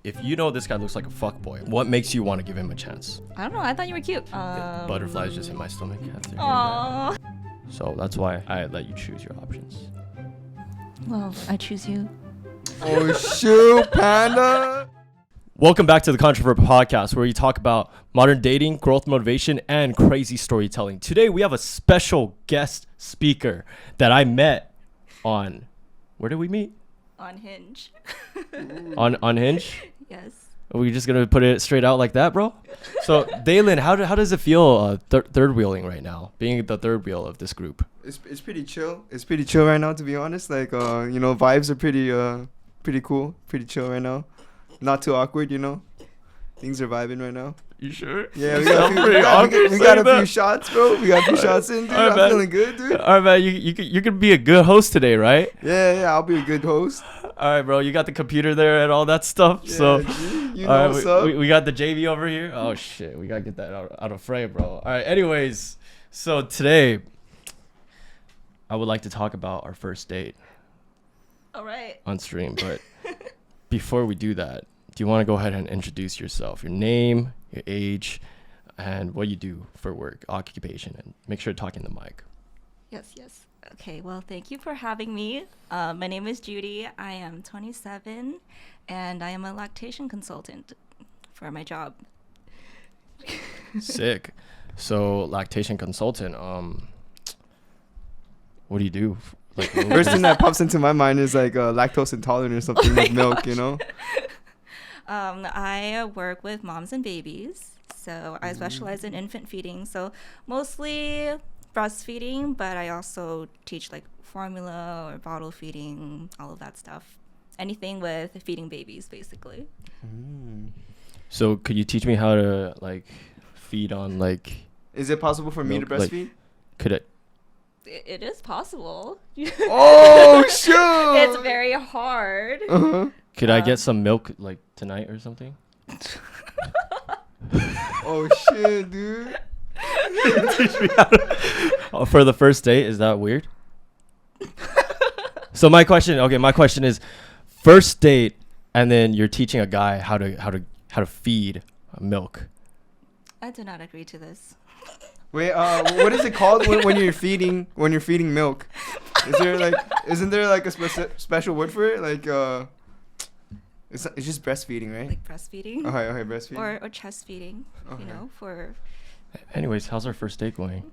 If you know this guy looks like a fuckboy, what makes you want to give him a chance? I don't know. I thought you were cute. Butterflies just hit my stomach after hearing Aww. that. So that's why I let you choose your options. Well, I choose you. Oh shoot, Panda! Welcome back to the Controvert podcast, where we talk about modern dating, growth motivation, and crazy storytelling. Today we have a special guest speaker that I met on. Where did we meet? On Hinge. On Hinge? Yes. Are we just gonna put it straight out like that, bro? So, Dalen, how does it feel third wheeling right now, being the third wheel of this group? It's pretty chill. It's pretty chill right now, to be honest. Like vibes are pretty cool, pretty chill right now. Not too awkward, Things are vibing right now. You sure? Yeah, we got a few shots, bro. We got a few shots in, dude. Right, I'm feeling good, dude. All right, man. You can be a good host today, right? Yeah, I'll be a good host. All right, bro. You got the computer there and all that stuff. Yeah, so, you know all right, what's up. we got the JV over here. Oh shit, we gotta get that out of frame, bro. All right. Anyways, so today, I would like to talk about our first date All right. on stream, but before we do that, do you want to go ahead and introduce yourself, your name, your age, and what you do for work, occupation, and make sure to talk in the mic. Yes. Okay, well, thank you for having me. My name is Judy. I am 27, and I am a lactation consultant for my job. Sick. So, lactation consultant, what do you do? Like, First thing that pops into my mind is like lactose intolerant or something with milk, I work with moms and babies, so I specialize in infant feeding, so mostly breastfeeding, but I also teach like formula or bottle feeding, all of that stuff. Anything with feeding babies, basically. So, could you teach me how to like feed on like? Is it possible for me to Milk, like- breastfeed? Could it? It is possible. Oh shoot! It's very hard. Uh-huh. Could I get some milk like tonight or something? Oh shit, dude. Teach me how to, for the first date, is that weird? So my question is, first date, and then you're teaching a guy how to feed milk. I do not agree to this. Wait, what is it called when you're feeding milk? Isn't there like a special word for it? Like it's just breastfeeding, right? Like breastfeeding. Okay, breastfeeding. Or chest feeding, Okay. for... Anyways, how's our first date going?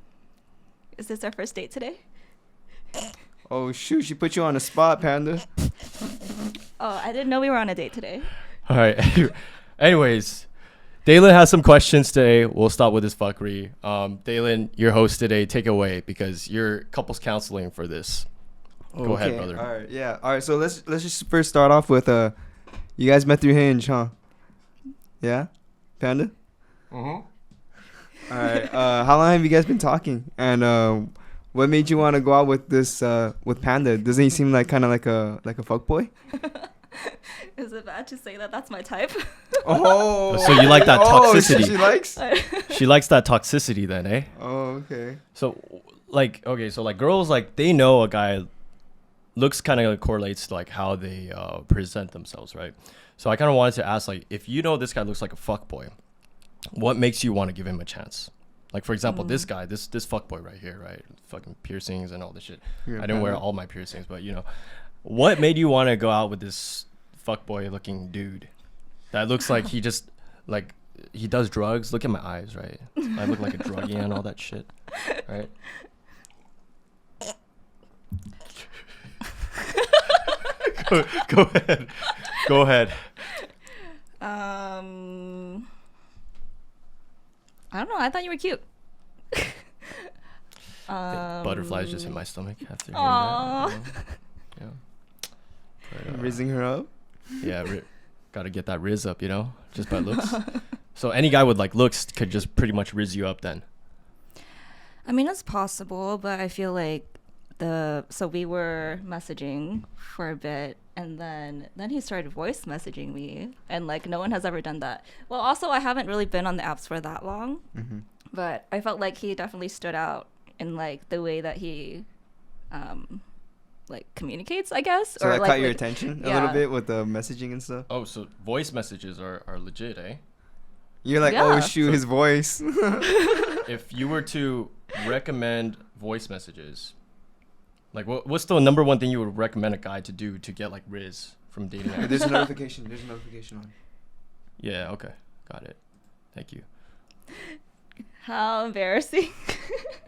Is this our first date today? Oh shoot, she put you on the spot, Panda. Oh, I didn't know we were on a date today. All right. Anyways, Dalen has some questions today. We'll start with his fuckery. Dalen, your host today. Take it away because you're couples counseling for this. Go ahead, brother. All right, yeah. All right, so let's just first start off with you guys met through Hinge, huh? Yeah, Panda. All right. How long have you guys been talking? And what made you want to go out with this with Panda? Doesn't he seem like kind of like a fuckboy? Is it bad to say that that's my type? Oh. So you like that toxicity? She likes. She likes that toxicity then, eh? Oh, okay. So girls, like, they know a guy looks kind of correlates to like how they present themselves, right? So I kind of wanted to ask, like, if you know this guy looks like a fuckboy, what makes you want to give him a chance? Like, for example, this guy, this fuckboy right here, right? Fucking piercings and all this shit. Yeah, I didn't wear all my piercings, but what made you want to go out with this fuckboy looking dude that looks like he just like he does drugs? Look at my eyes, right? I look like a druggie and all that shit, right? Go ahead. I don't know. I thought you were cute. Butterflies just hit my stomach after hearing Aww. that. Yeah. But, Rizzing her up. yeah, gotta get that Rizz up, just by looks. So any guy with like looks could just pretty much Rizz you up then. I mean, it's possible, but I feel like so we were messaging for a bit, and then he started voice messaging me, and like no one has ever done that. Well, also I haven't really been on the apps for that long, but I felt like he definitely stood out in like the way that he like communicates, I guess. So or that like caught your like- attention a yeah. little bit with the messaging and stuff. Oh, so voice messages are legit, eh? You're like, oh Yeah. shoot, his voice. If you were to recommend voice messages, like what's the number one thing you would recommend a guy to do to get like RIZZ from dating apps? There's a notification. There's a notification on. Yeah, okay. Got it. Thank you. How embarrassing.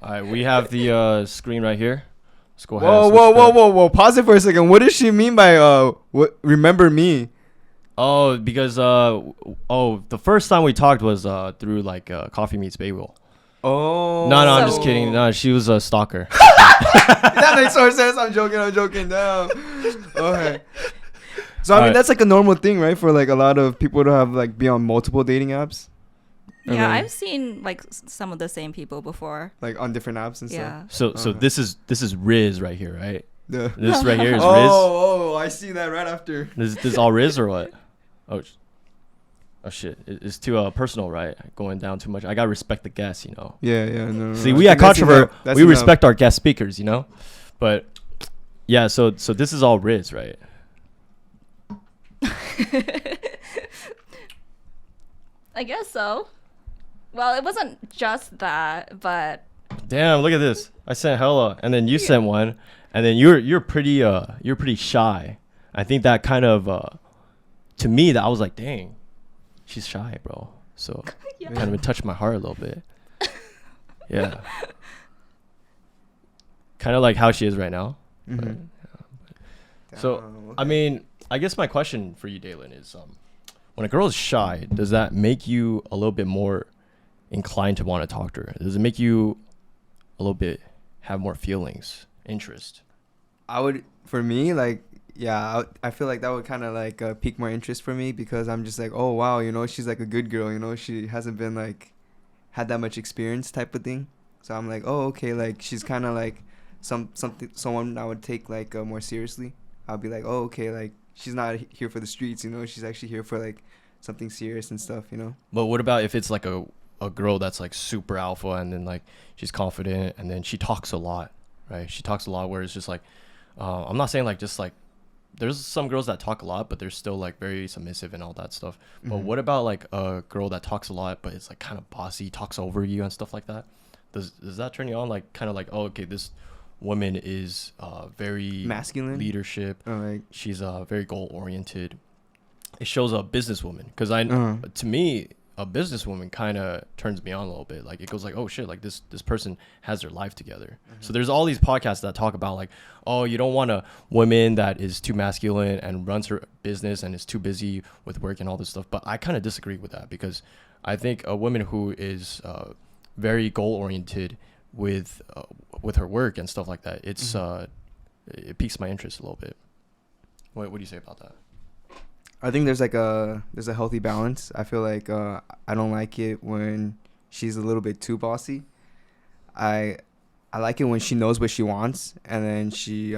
All right, we have the screen right here. Let's go ahead. Whoa, and whoa, switch whoa, that. whoa, whoa! Pause it for a second. What does she mean by what? Remember me? Oh, because the first time we talked was through like Coffee Meets Bagel. Oh. No, I'm just So- kidding. No, she was a stalker. That makes more sense. I'm joking. Damn. Okay. So I mean, Alright. that's like a normal thing, right? For like a lot of people to have like be on multiple dating apps, Yeah, then- I've seen like some of the same people before. like on different apps and Yeah. So Uh-huh. this is RIZZ right here, right? stuff. This right here is RIZZ. Oh, I see that right after. This is all RIZZ or what? Oh shit! It's too personal, right? Going down too much. I gotta respect the guests, you know. Yeah. No. See, I we at think that's Controvert, enough. That's we enough. respect our guest speakers, you know. But yeah, so this is all RIZZ, right? I guess so. Well, it wasn't just that, but Damn, look at this. I sent hella, and then you sent one, and then you're pretty shy. I think that kind of to me that I was like, dang, she's shy, bro. So yeah. kind of it touched my heart a little bit. Yeah. Kind of like how she is right now. Mhm. So, Damn, I okay. mean, I guess my question for you, Dalen, is when a girl is shy, does that make you a little bit more inclined to want to talk to her? Does it make you a little bit have more feelings, interest? I would, for me, like, yeah, I feel like that would kind of like pique my interest for me because I'm just like, oh wow, you know, she's like a good girl, you know, she hasn't been like had that much experience type of thing. So I'm like, oh okay, like she's kind of like someone I would take like more seriously. I'll be like, oh okay, like she's not here for the streets, you know, she's actually here for like something serious and stuff, you know. But what about if it's like a girl that's like super alpha and then like she's confident and then she talks a lot, right? She talks a lot where it's just like, I'm not saying like just like, there's some girls that talk a lot, but they're still like very submissive and all that stuff. But Mhm. what about like a girl that talks a lot, but it's like kind of bossy, talks over you and stuff like that? Does that turn you on? Like kind of like, oh, okay, this woman is very Masculine? leadership. Like, She's very goal oriented. It shows a businesswoman because Uh-huh. to me, a businesswoman kind of turns me on a little bit. Like it goes like, oh shit, like this person has their life together. So there's all these podcasts that talk about like, oh, you don't want a woman that is too masculine and runs her business and is too busy with work and all this stuff. But I kind of disagree with that because I think a woman who is very goal oriented with her work and stuff like that, it's it piques my interest a little bit. What do you say about that? I think there's a healthy balance. I feel like I don't like it when she's a little bit too bossy. I like it when she knows what she wants and then she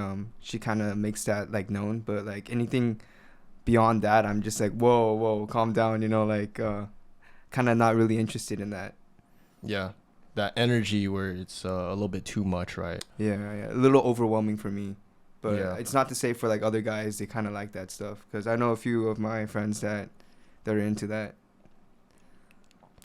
kind of makes that like known. But like anything beyond that, I'm just like, whoa, calm down. You know, like kind of not really interested in that. Yeah, that energy where it's a little bit too much, right? Yeah, a little overwhelming for me. But Yeah. it's not to say for like other guys, they kind of like that stuff. Because I know a few of my friends that are into that.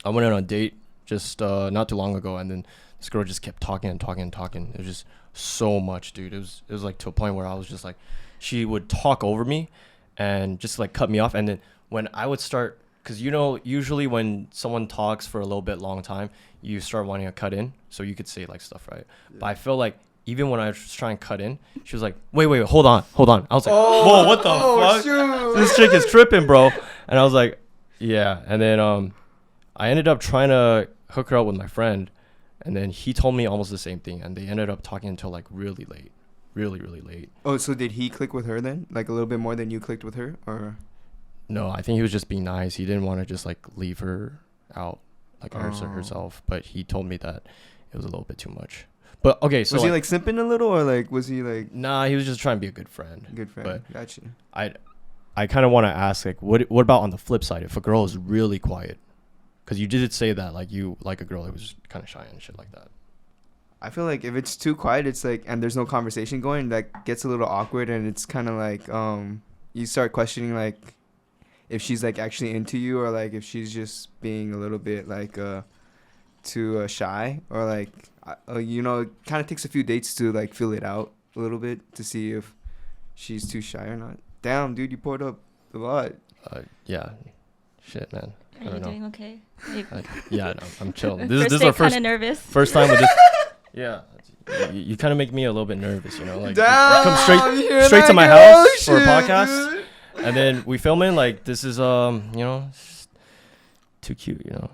I went on a date just not too long ago, and then this girl just kept talking. It was just so much, dude. It was like to a point where I was just like, she would talk over me and just like cut me off. And then when I would start, because you know, usually when someone talks for a little bit long time, you start wanting to cut in, so you could say like stuff, right? Yeah. But I feel like even when I was trying to cut in, she was like, wait, hold on. I was like, whoa, what the fuck? Shoot. This chick is tripping, bro. And I was like, yeah. And then I ended up trying to hook her up with my friend, and then he told me almost the same thing, and they ended up talking until like really late, really late. Oh, so did he click with her then? Like a little bit more than you clicked with her, or? No, I think he was just being nice. He didn't want to just like leave her out like Oh. herself, but he told me that it was a little bit too much. But okay, so Was he like simping a little, or like was he like nah, he was just trying to be a good friend. good friend? But Gotcha. I kind of want to ask, like, what about on the flip side? If a girl is really quiet, because you did say that, like, you like a girl that was kind of shy and shit like that. I feel like if it's too quiet, it's like, and there's no conversation going, that gets a little awkward, and it's kind of like you start questioning like if she's like actually into you, or like if she's just being a little bit like too shy, or like you know, it kind of takes a few dates to like feel it out a little bit to see if she's too shy or not. Damn, dude, you poured up a lot. Yeah. Shit, man. Are you doing okay? Yeah, no, I'm chilling. This is our first. Kind of nervous. First time with this. Yeah. You kind of make me a little bit nervous, you know, like Damn, come straight to my house for a podcast, dude. And then we film in like this is you know, too cute, you know.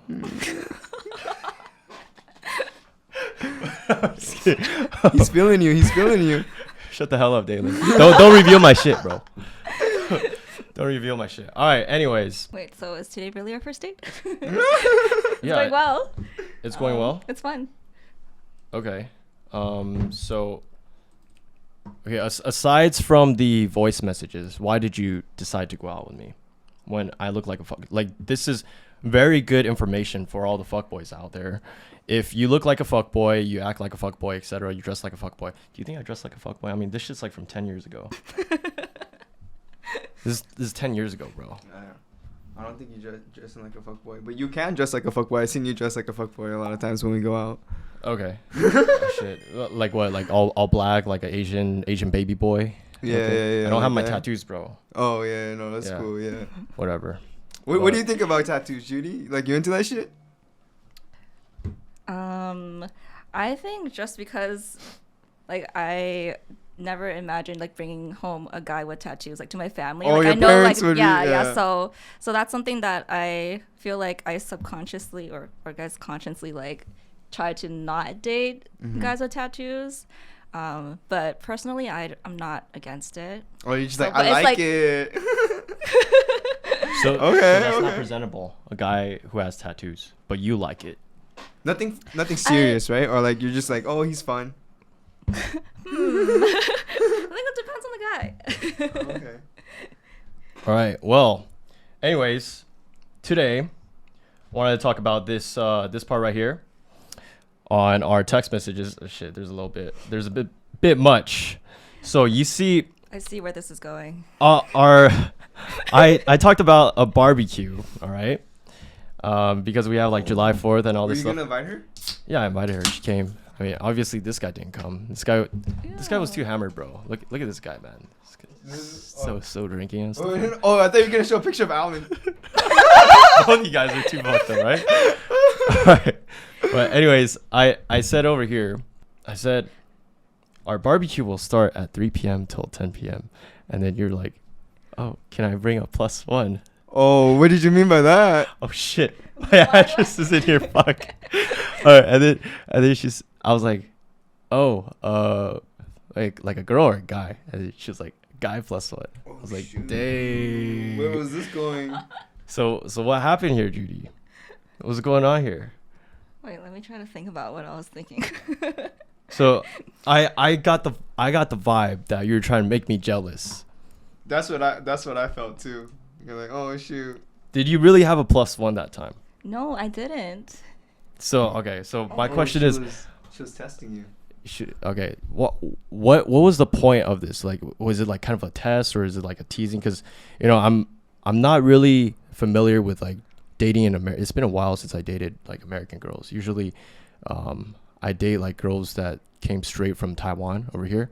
He's feeling you. He's feeling you. Shut the hell up, Dalen. Don't reveal my shit, bro. Don't reveal my shit. All right. Anyways. Wait. So is today really our first date? It's going well. It's going well. It's fun. Okay. So. Okay. Aside from the voice messages, why did you decide to go out with me when I look like a fuck? Like, this is very good information for all the fuckboys out there. If you look like a fuckboy, you act like a fuckboy, etc., you dress like a fuckboy. Do you think I dress like a fuckboy? I mean, this shit's like from 10 years ago. This is 10 years ago, bro. I don't think you dressing like a fuckboy, but you can dress like a fuckboy. I've seen you dress like a fuckboy a lot of times when we go out. Okay. Oh, shit. Like what? Like all black, like an Asian baby boy? Yeah, okay. I don't have my tattoos, bro. Oh, yeah, no, that's cool, yeah. Whatever. What do you think about tattoos, Judy? Like, you into that shit? I think just because, like, I never imagined like bringing home a guy with tattoos like to my family. Oh, like your I know, parents like would yeah. So that's something that I feel like I subconsciously or guys consciously like try to not date guys with tattoos. But personally, I'm not against it. Oh, you're just like, I like it. So that's not presentable. A guy who has tattoos, but you like it. Nothing serious, right? Or like you're just like, oh, he's fun. I think it depends on the guy. Okay. All right. Well, anyways, today I wanted to talk about this part right here on our text messages. Oh, shit, there's a bit much. So you see, I see where this is going. I talked about a barbecue. All right. Because we have like July 4th and all this stuff. Were you gonna invite her? Yeah, I invited her. She came. I mean, obviously this guy didn't come. This guy was too hammered, bro. Look at this guy, man. So drinking and stuff. Oh, I thought you were gonna show a picture of Alan. Both of you guys are too fucked up, right? Alright. But anyways, I said over here, I said our barbecue will start at 3 p.m. till 10 p.m. And then you're like, oh, can I bring a +1? Oh, what did you mean by that? Oh shit, my address is in here. Fuck. All right, and then I was like, oh, like a girl or a guy? And then she was like, guy +1. I was like, shoot. Dang. Where was this going? So what happened here, Judy? What's going on here? Wait, let me try to think about what I was thinking. So I got the vibe that you were trying to make me jealous. That's what I felt too. You're like, oh shoot. Did you really have a +1 that time? No, I didn't. So okay, so my question is, she was testing you. Okay, what was the point of this? Like, was it like kind of a test, or is it like a teasing? Because you know, I'm not really familiar with like dating in America. It's been a while since I dated like American girls. Usually, I date like girls that came straight from Taiwan over here,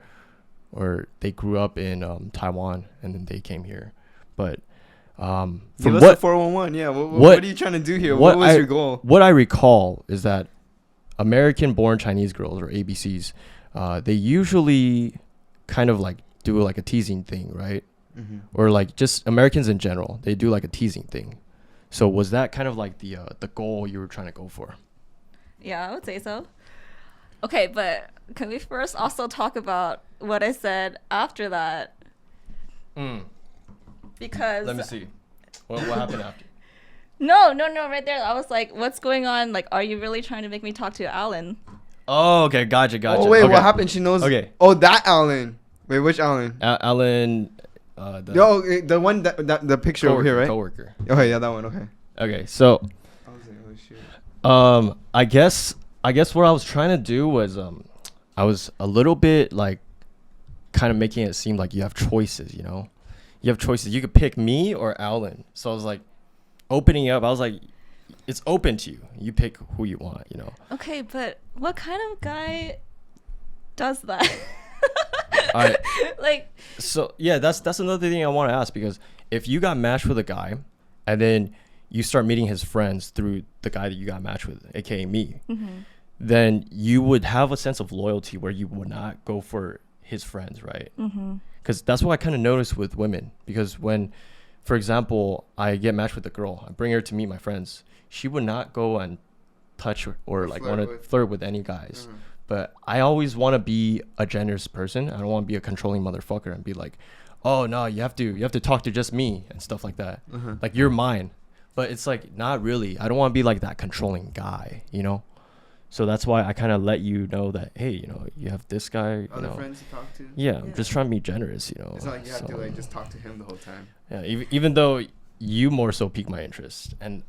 or they grew up in Taiwan and then they came here. But from what 411, yeah. What are you trying to do here? What was your goal? What I recall is that American-born Chinese girls, or ABCs, they usually kind of like do like a teasing thing, right? Mm-hmm. Or like just Americans in general, they do like a teasing thing. So was that kind of like the goal you were trying to go for? Yeah, I would say so. Okay, but can we first also talk about what I said after that? Because let me see. What happened after? No, right there. I was like, what's going on? Like, are you really trying to make me talk to Alan? Oh, okay. Gotcha. Oh, wait, okay. What happened? She knows. Okay. Oh, that Alan. Wait, which Alan? Alan. The one the picture over here, right? Coworker. Okay, yeah, that one. Okay. Okay, so. I was like, oh, shoot. I guess what I was trying to do was I was a little bit like kind of making it seem like you have choices, you know? You have choices. You could pick me or Alan. So I was like opening up. I was like, it's open to you. You pick who you want, you know? Okay, but what kind of guy does that? I, Like, so yeah, that's another thing I want to ask, because if you got matched with a guy and then you start meeting his friends through the guy that you got matched with, aka me, then you would have a sense of loyalty where you would not go for his friends, right? Because that's what I kind of noticed with women. Because when, for example, I get matched with a girl, I bring her to meet my friends, she would not go and touch or like want to flirt with any guys. But I always want to be a generous person. I don't want to be a controlling motherfucker and be like, oh no, you have to talk to just me and stuff like that. Like, you're mine. But it's like, not really. I don't want to be like that controlling guy, you know? So that's why I kind of let you know that, hey, you know, you have this guy, you know. Friends to talk to. Yeah, I'm just trying to be generous, you know. It's not like you have to like just talk to him the whole time. Yeah, even though you more so pique my interest, and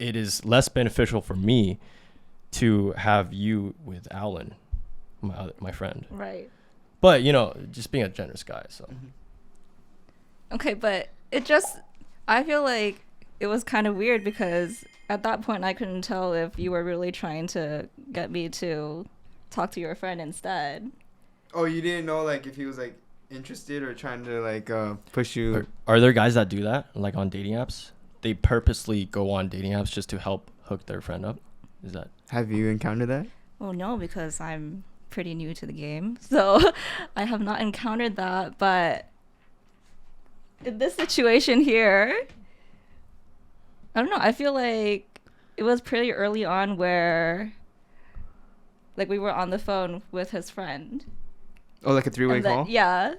it is less beneficial for me to have you with Alan, my friend. right. But, you know, just being a generous guy, so. Okay, but I feel like it was kind of weird because at that point I couldn't tell if you were really trying to get me to talk to your friend instead. Oh, you didn't know like if he was like interested or trying to like push you? Are there guys that do that, like on dating apps? They purposely go on dating apps just to help hook their friend up? Is that? Have you encountered that? Well, no, because I'm pretty new to the game, so I have not encountered that. But in this situation here, I don't know. I feel like it was pretty early on where, like, we were on the phone with his friend. Oh, like a three-way And then- call? Yeah.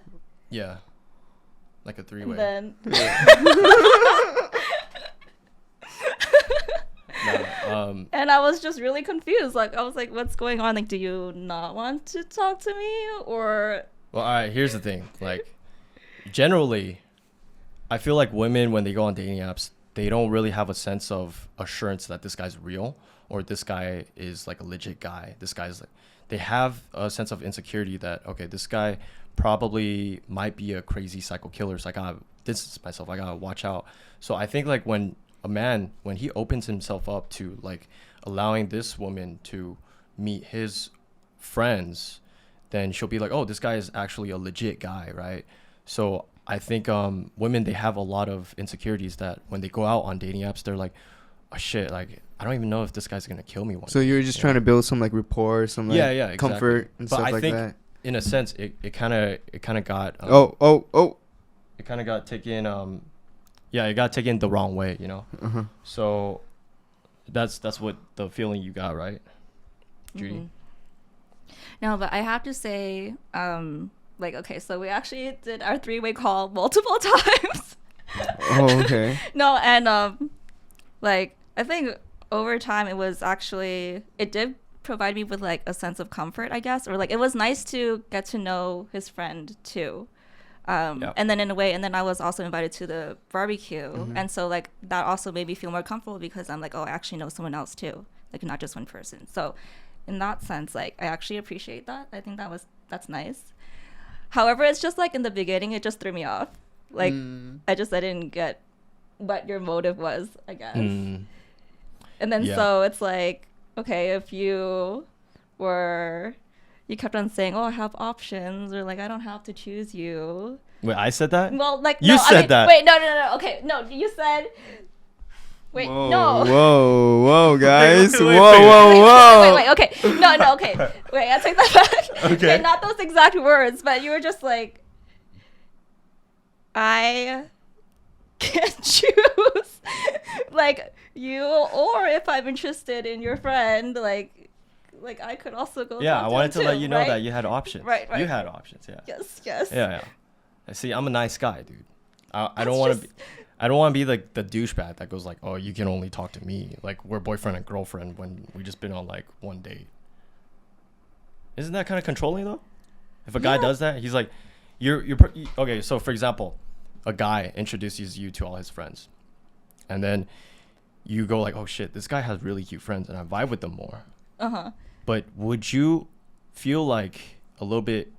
Yeah. Like a three-way. And then No, and I was just really confused. Like, I was like, what's going on? Like, do you not want to talk to me? Or well, all right, here's the thing. Like, generally, I feel like women, when they go on dating apps, they don't really have a sense of assurance that this guy's real or this guy is like a legit guy. This guy's like, they have a sense of insecurity that, okay, this guy probably might be a crazy psycho killer. So I gotta distance myself. I gotta watch out. So I think like when a man, when he opens himself up to like allowing this woman to meet his friends, then she'll be like, oh, this guy is actually a legit guy, right? So I think women, they have a lot of insecurities that when they go out on dating apps, they're like, oh shit, like I don't even know if this guy's gonna kill me one So day. you were just trying to build some like rapport, some like exactly. comfort and but stuff I like think that. in a sense, it kind of got it kind of got taken it got taken the wrong way, you know. So that's what the feeling you got, right, Judy? no, but I have to say, like, okay, so we actually did our three-way call multiple times. Oh, okay. No, and like, I think over time it did provide me with like a sense of comfort, I guess, or like it was nice to get to know his friend too. And then in a way, and then I was also invited to the barbecue, and so like that also made me feel more comfortable because I'm like, oh, I actually know someone else too, like not just one person. So in that sense, like I actually appreciate that. I think that's nice. However, it's just like in the beginning, it just threw me off. Like I didn't get what your motive was, I guess. And then so it's like, okay, if you kept on saying, oh, I have options, or like I don't have to choose you. Wait, I said that? Well, like You said that. Wait, no. Okay, no, you said. Wait, Whoa, no. Whoa, guys. Wait, Whoa. Wait, okay. No, okay. Wait, I take that back. Okay. Not those exact words, but you were just like, I can't choose, like you, or if I'm interested in your friend, like I could also go. Yeah, talk I to wanted him to too, let you know right? that you had options. Right. You had options, yeah. Yes. Yeah. I see. I'm a nice guy, dude. I That's don't want to just- be. I don't want to be like the douchebag that goes like, oh, you can only talk to me. Like we're boyfriend and girlfriend when we just been on like one date. Isn't that kind of controlling though? If a guy does that, he's like, okay. So for example, a guy introduces you to all his friends, and then you go like, oh shit, this guy has really cute friends, and I vibe with them more. But would you feel like a little bit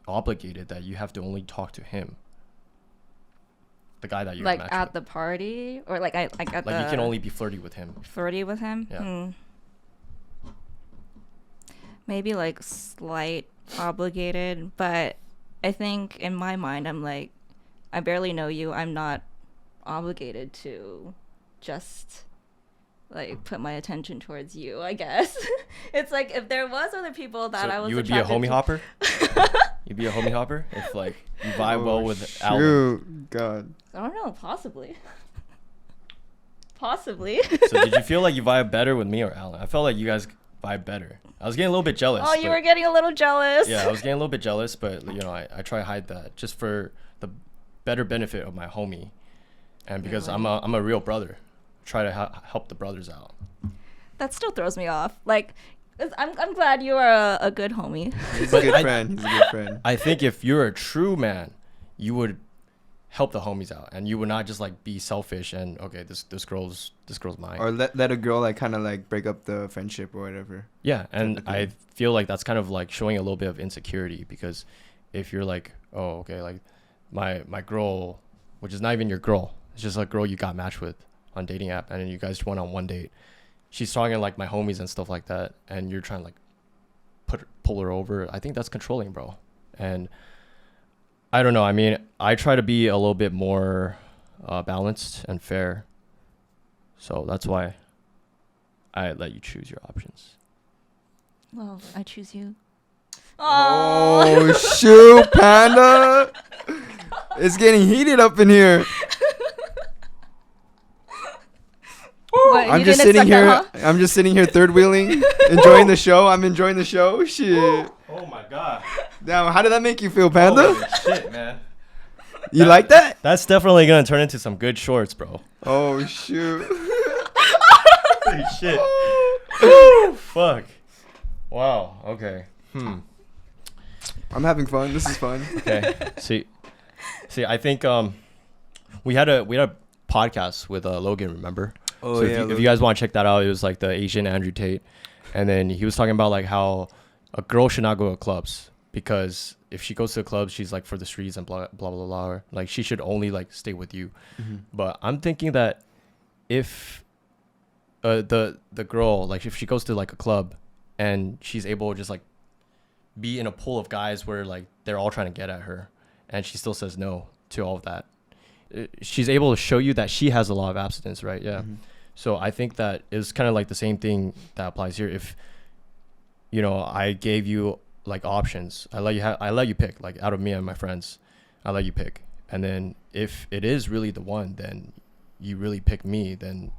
obligated that you have to only talk to him, the guy that you're Like matched at with. the party, or like at Like the you can only be flirty with him. flirty with him. Yeah. Maybe like slight obligated, but I think in my mind I'm like, I barely know you. I'm not obligated to just like put my attention towards you, I guess. It's like if there was other people that I So was you would be a attracted homie to- hopper? You'd be a homie hopper if like you vibe well with Alan. Shoot, God. I don't know, possibly. Possibly. So did you feel like you vibe better with me or Alan? I felt like you guys vibe better. I was getting a little bit jealous. Oh, you but- were getting a little jealous. Yeah, I was getting a little bit jealous, but you know, I try to hide that just for the better benefit of my homie, and because Really? I'm a real brother, try to help the brothers out. That still throws me off. Like, I'm glad you are a good homie. He's a But good friend. He's a good friend. I think if you're a true man, you would help the homies out, and you would not just like be selfish and okay, this girl's mine. Or let a girl like kind of like break up the friendship or whatever. Yeah, and type of I thing. feel like that's kind of like showing a little bit of insecurity, because if you're like, oh, okay, like my girl, which is not even your girl, it's just a girl you got matched with on dating app, and then you guys went on one date. She's talking like my homies and stuff like that, and you're trying to like pull her over. I think that's controlling, bro. And I don't know. I mean, I try to be a little bit more balanced and fair, so that's why I let you choose your options. Well, I choose you. Oh, shoot, Panda. It's getting heated up in here. What, I'm you just didn't sitting expect here. that, huh? I'm just sitting here third wheeling, enjoying the show. I'm enjoying the show. Shit. Oh my god. Damn, how did that make you feel, Panda? Holy shit, man. You like that? That's definitely gonna turn into some good shorts, bro. Oh, shoot. Holy shit. Fuck. Wow. Okay. I'm having fun. This is fun. Okay. See, I think we had a podcast with Logan. Remember? Oh, so yeah. if you guys want to check that out, it was like the Asian Andrew Tate, and then he was talking about like how a girl should not go to clubs, because if she goes to the clubs, she's like for the streets and blah blah blah blah. Like she should only like stay with you. But I'm thinking that if the girl, like if she goes to like a club and she's able to just like be in a pool of guys where like they're all trying to get at her, and she still says no to all of that, she's able to show you that she has a lot of abstinence, right? Yeah. So I think that is kind of like the same thing that applies here. If you know, I gave you like options, I let you pick, like out of me and my friends, I let you pick, and then if it is really the one, then you really pick me, then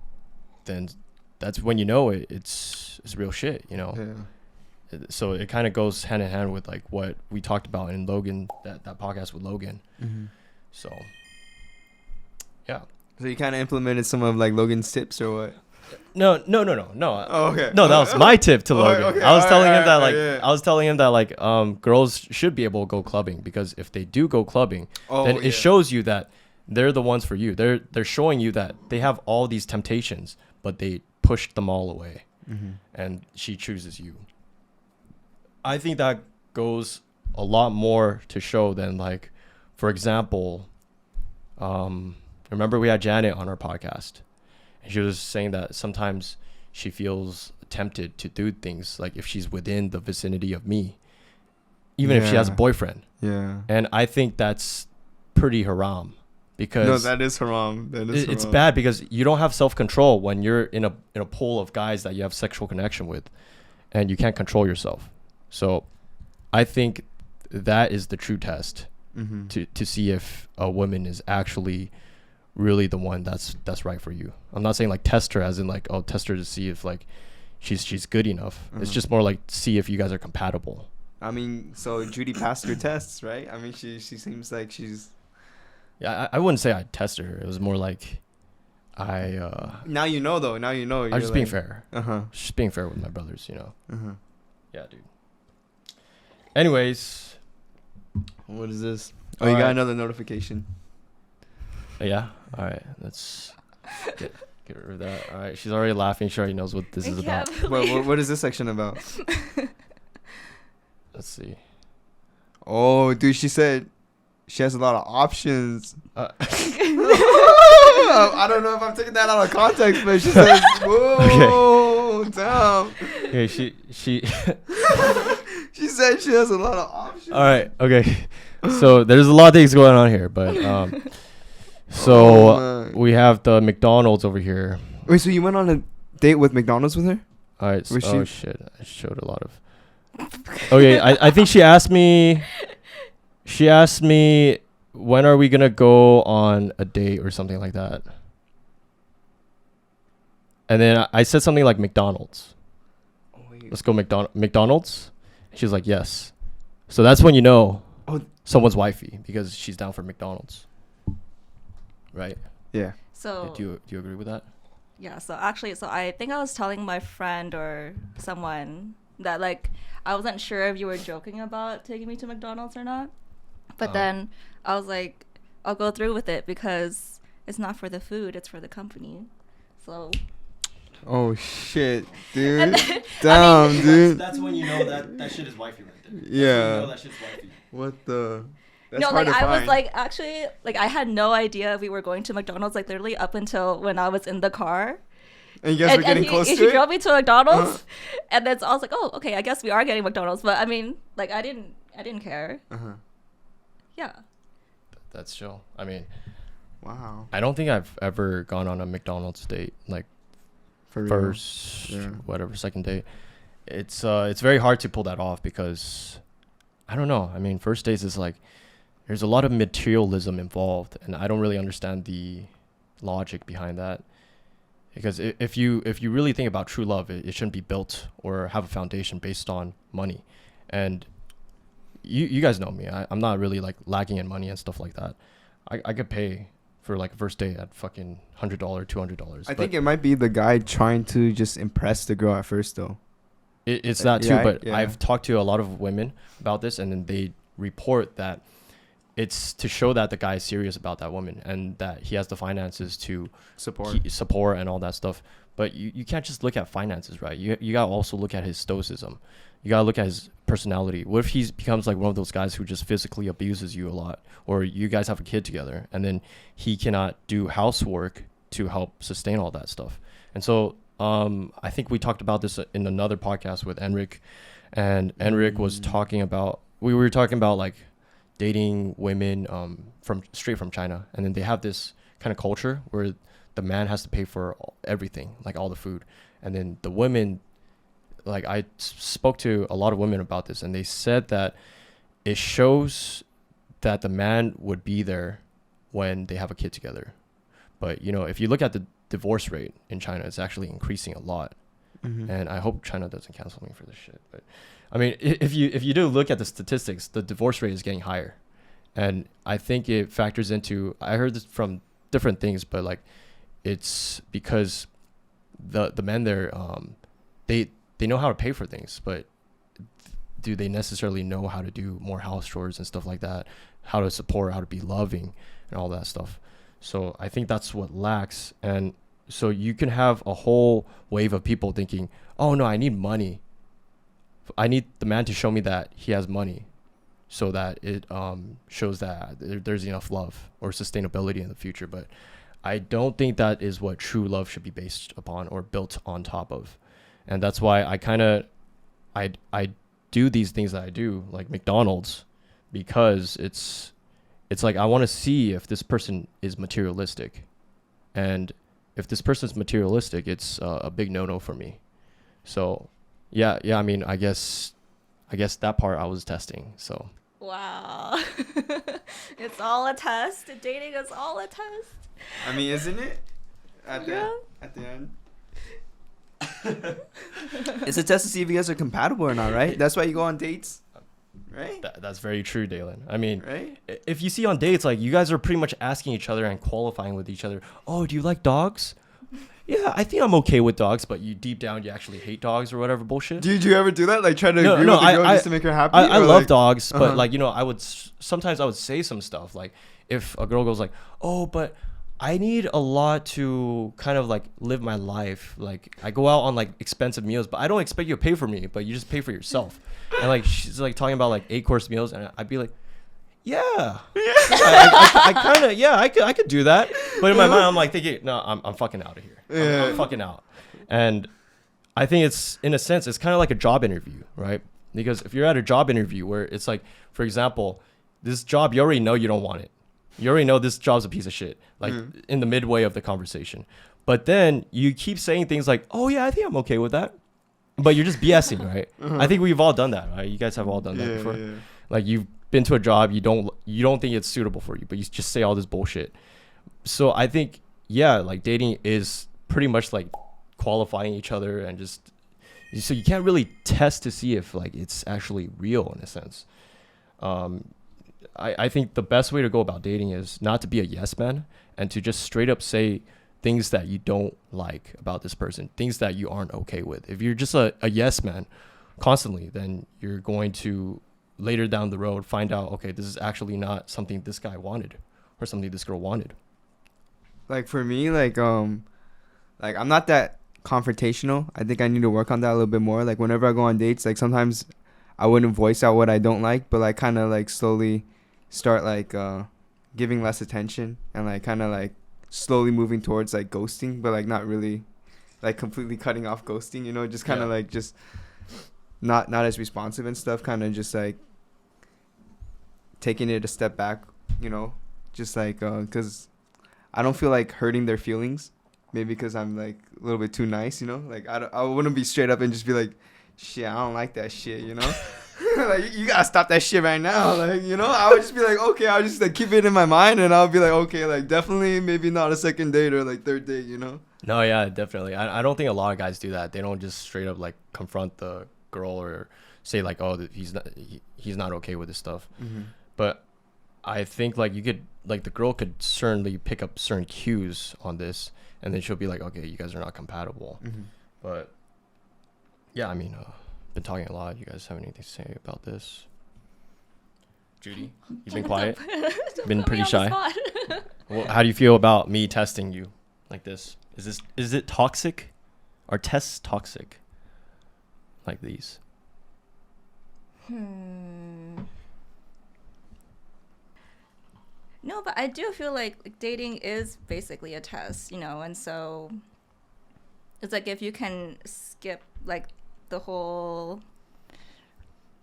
that's when you know it's real shit, you know. Yeah. So it kind of goes hand in hand with like what we talked about in Logan, that podcast with Logan. So yeah. So you kind of implemented some of like Logan's tips or what? No. Oh, okay. No, that was my tip to Logan. Okay. I was telling him that like yeah. I was telling him that like girls should be able to go clubbing, because if they do go clubbing, then it shows you that they're the ones for you. They're showing you that they have all these temptations, but they pushed them all away, and she chooses you. I think that goes a lot more to show than like, for example, remember we had Janet on our podcast, and she was saying that sometimes she feels tempted to do things like if she's within the vicinity of me, even if she has a Yeah. boyfriend. Yeah. And I think that's pretty haram, because No, that is haram. That is it's haram. bad, because you don't have self-control when you're in a pool of guys that you have sexual connection with, and you can't control yourself. So I think that is the true test to see if a woman is actually really the one that's right for you. I'm not saying like test her as in like, oh, test her to see if like she's good enough. It's just more like see if you guys are compatible. I mean, so Judy passed her tests, right? I mean, she seems like she's. Yeah, I wouldn't say I tested her. It was more like Now you know, though. Now you know. I was just being fair. Just being fair with my brothers, you know. Yeah, dude. Anyways, What is this? Oh, you got Alright. another notification. yeah. All right, let's get rid of that. All right, she's already laughing. She already knows what this is about. What is this section about? Let's see. Oh, dude, she said she has a lot of options. I don't know if I'm taking that out of context, but she says, "Whoa, damn." Okay, she She said she has a lot of options. All right. Okay. So there's a lot of things going on here, but so we have the McDonald's over here. Wait, so you went on a date with McDonald's with her? All right. Was Oh she- shit! I showed a lot of. Okay, I think she asked me. She asked me, when are we gonna go on a date or something like that. And then I said something like McDonald's. Oh, wait. Let's go McDonald's. She's like, yes. So that's when you know someone's wifey, because she's down for McDonald's. Right? Yeah. So Do you agree with that? yeah, so actually, so I think I was telling my friend or someone that like I wasn't sure if you were joking about taking me to McDonald's or not. But then I was like, I'll go through with it because it's not for the food, it's for the company. So Oh shit, dude. And then- Damn, dude. That's when you know that shit is wifey right there. Yeah. that shit's wifey. What the? That's no, hard like to I was find. like actually like I had no idea we were going to McDonald's like literally up until when I was in the car. And you guys were getting he, close he to it. drove me to McDonald's, and then so I was like, oh, okay, I guess we are getting McDonald's. But I mean, like I didn't care. Yeah. That's chill. I mean, Wow. I don't think I've ever gone on a McDonald's date, like For real. first, Yeah. whatever, second date. It's very hard to pull that off because I don't know. I mean, first dates is like there's a lot of materialism involved, and I don't really understand the logic behind that. Because if you really think about true love, it shouldn't be built or have a foundation based on money. And you guys know me. I'm not really like lacking in money and stuff like that. I could pay for like a first date at fucking $100, $200. I think it might be the guy trying to just impress the girl at first, though. It's that too, Yeah, but yeah. I've talked to a lot of women about this, and then they report that it's to show that the guy is serious about that woman and that he has the finances to support and all that stuff. But you can't just look at finances, right? You gotta also look at his stoicism. You gotta look at his personality. What if he becomes like one of those guys who just physically abuses you a lot, or you guys have a kid together and then he cannot do housework to help sustain all that stuff? And so I think we talked about this in another podcast with Enric, and Enric was talking about, we were talking about like dating women from straight from China, and then they have this kind of culture where the man has to pay for everything, like all the food, and then the women, like I spoke to a lot of women about this, and they said that it shows that the man would be there when they have a kid together. But you know, if you look at the divorce rate in China, it's actually increasing a lot. And I hope China doesn't cancel me for this shit. But I mean, if you do look at the statistics, the divorce rate is getting higher, and I think it factors into, I heard this from different things, but like it's because the men there, they know how to pay for things, but do they necessarily know how to do more house chores and stuff like that, how to support, how to be loving and all that stuff? So I think that's what lacks. And so you can have a whole wave of people thinking, oh no, I need money. I need the man to show me that he has money so that it shows that there's enough love or sustainability in the future. But I don't think that is what true love should be based upon or built on top of. And that's why I do these things that I do, like McDonald's, because it's like I want to see if this person is materialistic. And if this person's materialistic, it's a big no-no for me. So yeah, I mean, I guess that part I was testing. So Wow. It's all a test. Dating is all a test. I mean, isn't it? At Yeah. the end. It's a test to see if you guys are compatible or not, right? That's why you go on dates, right? that's very true, Dalen. I mean, Right? if you see on dates, like you guys are pretty much asking each other and qualifying with each other. Oh, do you like dogs? Yeah, I think I'm okay with dogs, but you deep down you actually hate dogs or whatever bullshit. Do you ever do that? Like try to agree with the I- girl I- just to make her happy? I Or love like, dogs, but Uh-huh. like, you know, sometimes I would say some stuff like if a girl goes like, oh, but I need a lot to kind of like live my life. Like I go out on like expensive meals, but I don't expect you to pay for me, but you just pay for yourself. And like she's like talking about like 8-course meals, and I'd be like, yeah, I kind of, yeah, I could do that. But in my mind, I'm like thinking, no, I'm fucking out of here. I'm fucking out. And I think it's, in a sense, it's kind of like a job interview, right? Because if you're at a job interview where it's like, for example, this job, you already know you don't want it. You already know this job's a piece of shit, like in the midway of the conversation. But then you keep saying things like, oh yeah, I think I'm okay with that. But you're just BSing, right? I think we've all done that, right? You guys have all done that before. Yeah. Like you've been to a job, you don't think it's suitable for you, but you just say all this bullshit. So I think, yeah, like dating is pretty much like qualifying each other, and just, so you can't really test to see if like it's actually real in a sense. I think the best way to go about dating is not to be a yes man, and to just straight up say things that you don't like about this person, things that you aren't okay with. If you're just a yes man constantly, then you're going to later down the road find out, okay, this is actually not something this guy wanted or something this girl wanted. Like for me, like I'm not that confrontational. I think I need to work on that a little bit more. Like whenever I go on dates, like sometimes I wouldn't voice out what I don't like, but like kind of like slowly start like giving less attention, and like kind of like slowly moving towards like ghosting, but like not really like completely cutting off ghosting, you know, just kind of like just not as responsive and stuff, kind of just like taking it a step back, you know, just like because I don't feel like hurting their feelings, maybe because I'm like a little bit too nice, you know, like I wouldn't be straight up and just be like, shit, I don't like that shit, you know. Like you gotta stop that shit right now, like, you know. I would just be like, okay, I'll just like keep it in my mind, and I'll be like, okay, like definitely maybe not a second date or like third date, you know. No, yeah, definitely. I don't think a lot of guys do that. They don't just straight up like confront the girl or say like, oh, he's not okay with this stuff. But I think like you could, like the girl could certainly pick up certain cues on this, and then she'll be like, okay, you guys are not compatible. But yeah, I mean, been talking a lot. You guys have anything to say about this? Judy, you've been quiet. Been pretty shy. Well, how do you feel about me testing you like this? Is it toxic? Are tests toxic? Like these? No, but I do feel like dating is basically a test, you know, and so it's like if you can skip like the whole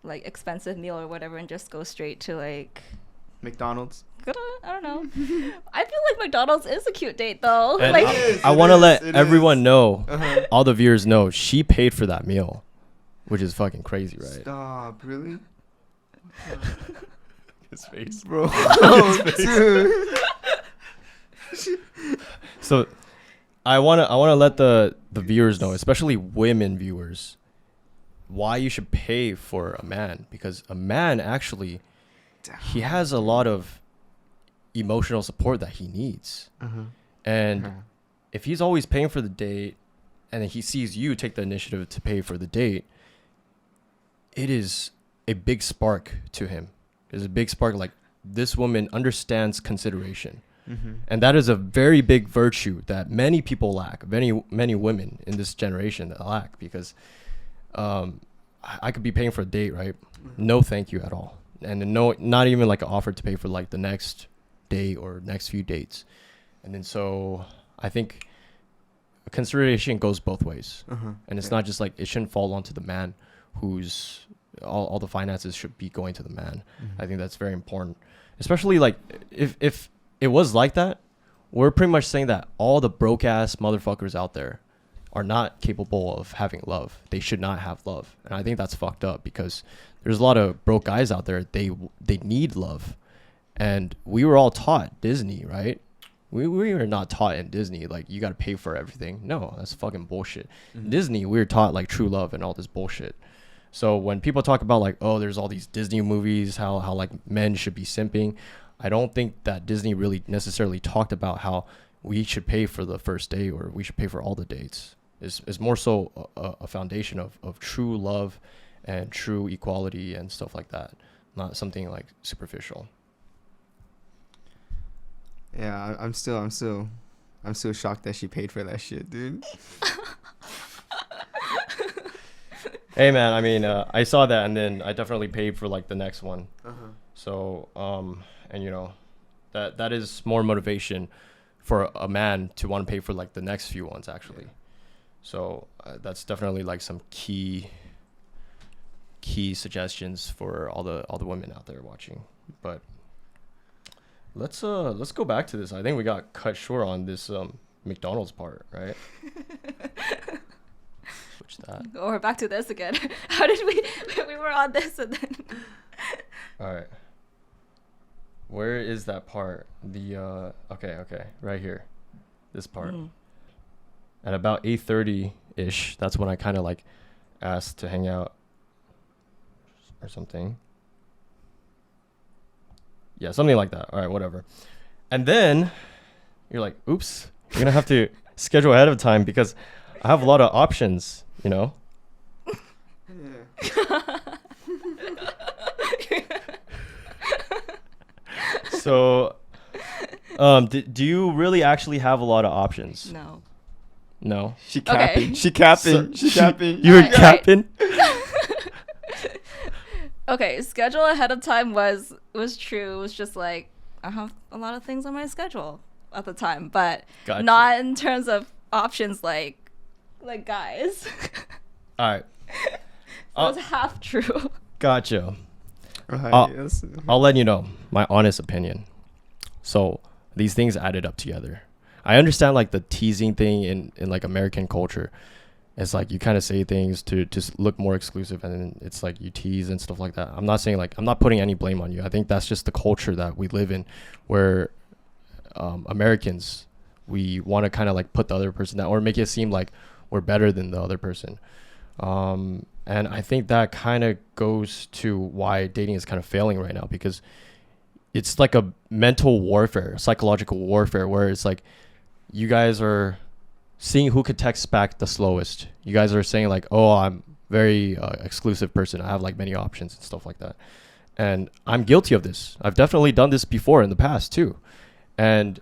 like expensive meal or whatever and just go straight to like McDonald's. I don't know. I feel like McDonald's is a cute date though. And like I want to let everyone know, all the viewers know, she paid for that meal, which is fucking crazy, right? Stop, really? His face, bro. Oh, dude. So I wanna let the viewers know, especially women viewers, why you should pay for a man, because a man actually, he has a lot of emotional support that he needs. And if he's always paying for the date, and then he sees you take the initiative to pay for the date, it is a big spark to him. There's a big spark, like this woman understands consideration. And that is a very big virtue that many people lack, many women in this generation that lack, because I could be paying for a date, right? No thank you at all. And then not even like an offer to pay for like the next date or next few dates. And then so I think consideration goes both ways. And it's not just like, it shouldn't fall onto the man who's all the finances should be going to the man. I think that's very important, especially like if it was like that, we're pretty much saying that all the broke ass motherfuckers out there are not capable of having love. They should not have love. And I think that's fucked up, because there's a lot of broke guys out there. They need love. And we were all taught Disney, right? We were not taught in Disney like you got to pay for everything. No, that's fucking bullshit. In Disney, we were taught like true love and all this bullshit. So when people talk about like, oh, there's all these Disney movies, how like men should be simping, I don't think that Disney really necessarily talked about how we should pay for the first date or we should pay for all the dates. It's more so a foundation of true love and true equality and stuff like that, not something like superficial. Yeah, I'm still shocked that she paid for that shit, dude. Hey man, I mean, I saw that and then I definitely paid for like the next one. So and you know, that is more motivation for a man to want to pay for like the next few ones actually. So that's definitely like some key suggestions for all the women out there watching. But let's go back to this. I think we got cut short on this McDonald's part, right? Switch that. Or back to this again. How did we were on this and then All right. Where is that part? The okay, right here. This part. At about 8:30-ish, that's when I kind of like asked to hang out or something. Yeah, something like that. All right, whatever. And then you're like, oops, you're going to have to schedule ahead of time because I have a lot of options, you know? So, do you really actually have a lot of options? no. No. She capping. Okay. She capping. So- she capping. You were Alright. capping? Okay, schedule ahead of time was true. It was just like I have a lot of things on my schedule at the time, but Gotcha. not in terms of options like guys. All right. It was half true. Gotcha. Right, yes. I'll let you know my honest opinion. So these things added up together. I understand like the teasing thing in like American culture. It's like you kind of say things to just look more exclusive and then it's like you tease and stuff like that. I'm not saying like, I'm not putting any blame on you. I think that's just the culture that we live in where Americans, we want to kind of like put the other person down or make it seem like we're better than the other person. And I think that kind of goes to why dating is kind of failing right now because it's like a mental warfare, psychological warfare, where it's like you guys are seeing who could text back the slowest. You guys are saying like, oh, I'm very exclusive person. I have like many options and stuff like that. And I'm guilty of this. I've definitely done this before in the past too. And